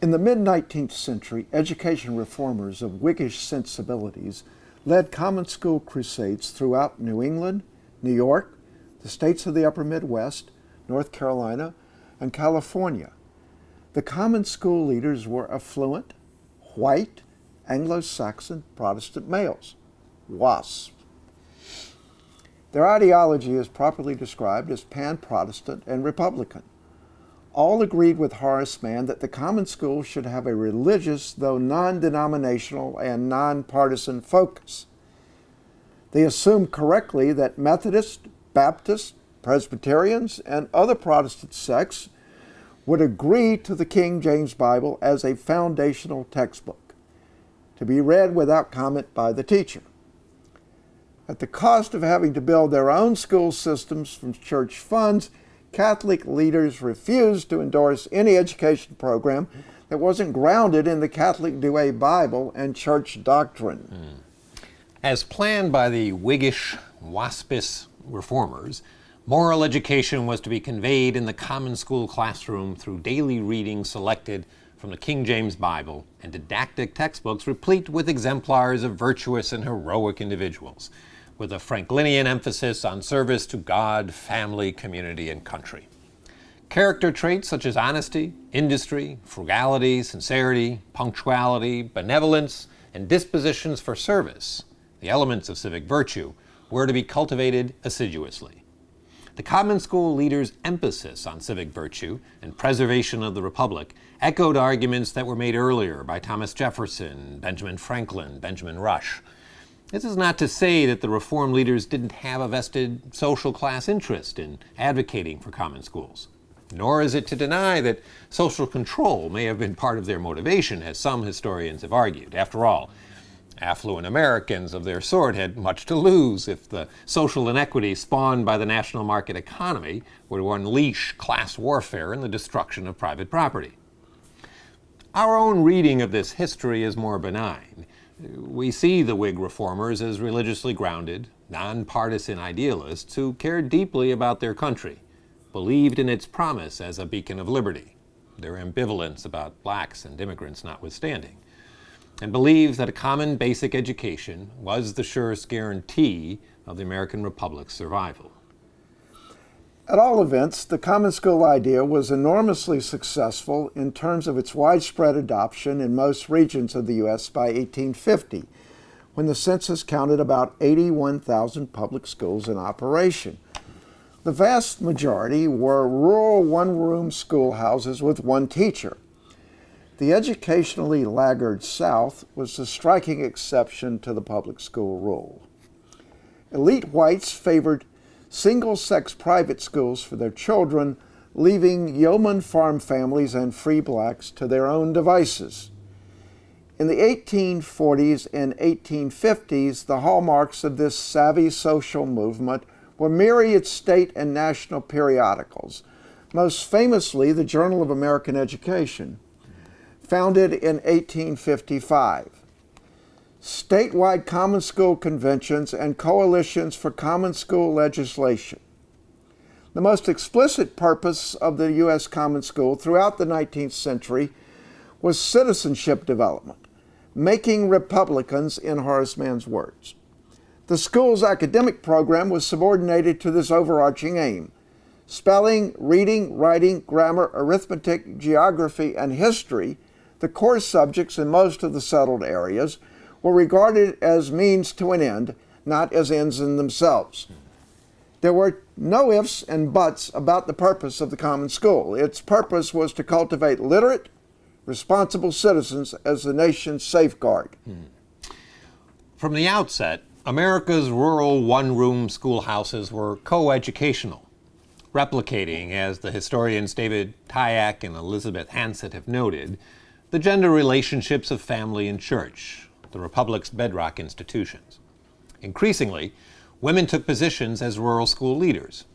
In the mid-19th century, education reformers of Whiggish sensibilities led common school crusades throughout New England, New York, the states of the upper Midwest, North Carolina, and California. The common school leaders were affluent, white, Anglo-Saxon Protestant males, WASP. Their ideology is properly described as pan-Protestant and Republican. All agreed with Horace Mann that the common school should have a religious, though non-denominational and non-partisan focus. They assumed correctly that Methodists, Baptists, Presbyterians, and other Protestant sects would agree to the King James Bible as a foundational textbook, to be read without comment by the teacher. At the cost of having to build their own school systems from church funds, Catholic leaders refused to endorse any education program that wasn't grounded in the Catholic Douay Bible and church doctrine. As planned by the Whiggish Waspish reformers, moral education was to be conveyed in the common school classroom through daily reading selected from the King James Bible and didactic textbooks replete with exemplars of virtuous and heroic individuals, with a Franklinian emphasis on service to God, family, community, and country. Character traits such as honesty, industry, frugality, sincerity, punctuality, benevolence, and dispositions for service, the elements of civic virtue, were to be cultivated assiduously. The common school leaders' emphasis on civic virtue and preservation of the Republic echoed arguments that were made earlier by Thomas Jefferson, Benjamin Franklin, Benjamin Rush. This is not to say that the Reform leaders didn't have a vested social class interest in advocating for common schools. Nor is it to deny that social control may have been part of their motivation, as some historians have argued. After all, affluent Americans of their sort had much to lose if the social inequity spawned by the national market economy were to unleash class warfare and the destruction of private property. Our own reading of this history is more benign. We see the Whig reformers as religiously grounded, nonpartisan idealists who cared deeply about their country, believed in its promise as a beacon of liberty, their ambivalence about blacks and immigrants notwithstanding, and believed that a common basic education was the surest guarantee of the American Republic's survival. At all events, the common school idea was enormously successful in terms of its widespread adoption in most regions of the U.S. by 1850, when the census counted about 81,000 public schools in operation. The vast majority were rural one-room schoolhouses with one teacher. The educationally laggard South was the striking exception to the public school rule. Elite whites favored single-sex private schools for their children, leaving yeoman farm families and free blacks to their own devices. In the 1840s and 1850s, the hallmarks of this savvy social movement were myriad state and national periodicals, most famously the Journal of American Education, founded in 1855. Statewide common school conventions and coalitions for common school legislation. The most explicit purpose of the U.S. common school throughout the 19th century was citizenship development, making Republicans, in Horace Mann's words. The school's academic program was subordinated to this overarching aim. Spelling, reading, writing, grammar, arithmetic, geography, and history, the core subjects in most of the settled areas, were regarded as means to an end, not as ends in themselves. There were no ifs and buts about the purpose of the common school. Its purpose was to cultivate literate, responsible citizens as the nation's safeguard. From the outset, America's rural one-room schoolhouses were co-educational, replicating, as the historians David Tyack and Elizabeth Hansett have noted, the gender relationships of family and church, the Republic's bedrock institutions. Increasingly, women took positions as rural school leaders.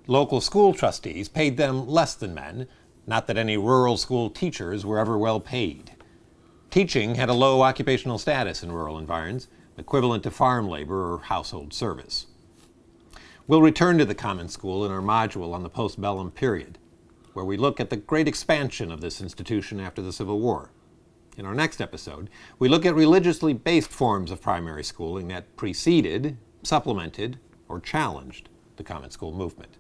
Local school trustees paid them less than men, not that any rural school teachers were ever well paid. Teaching had a low occupational status in rural environs, equivalent to farm labor or household service. We'll return to the common school in our module on the postbellum period. where we look at the great expansion of this institution after the Civil War. In our next episode, we look at religiously based forms of primary schooling that preceded, supplemented, or challenged the common school movement.